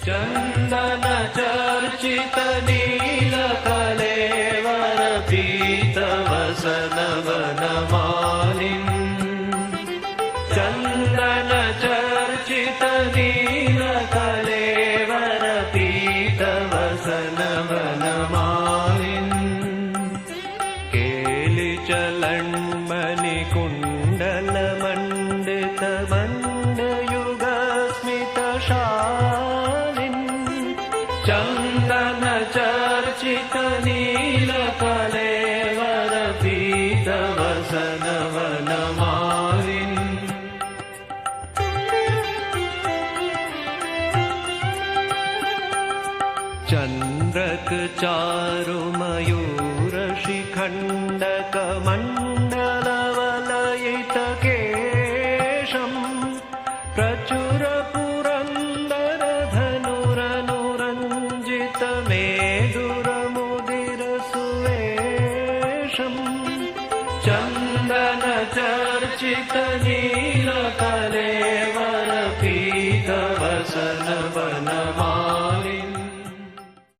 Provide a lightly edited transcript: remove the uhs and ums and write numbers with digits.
चन्दन चर्चित नीलकलेवर पीतवसन वनमालिन् चन्दन चर्चित नीलकलेवर पीतवसन वनमालिन् केलिचलन्मणि कुण्डल मण्डित चन्दन चर्चित नीलकलेवर पीतवसन वनमालिन् चन्द्रक चारु मयूर शिखण्डक मण्डल वलयित केशम् प्रचुर पुरन्दर धनुरनुरञ्जित मेदुरमुदिर सुवेशम् चन्दन चर्चित नीलकलेवर पीतवसन वन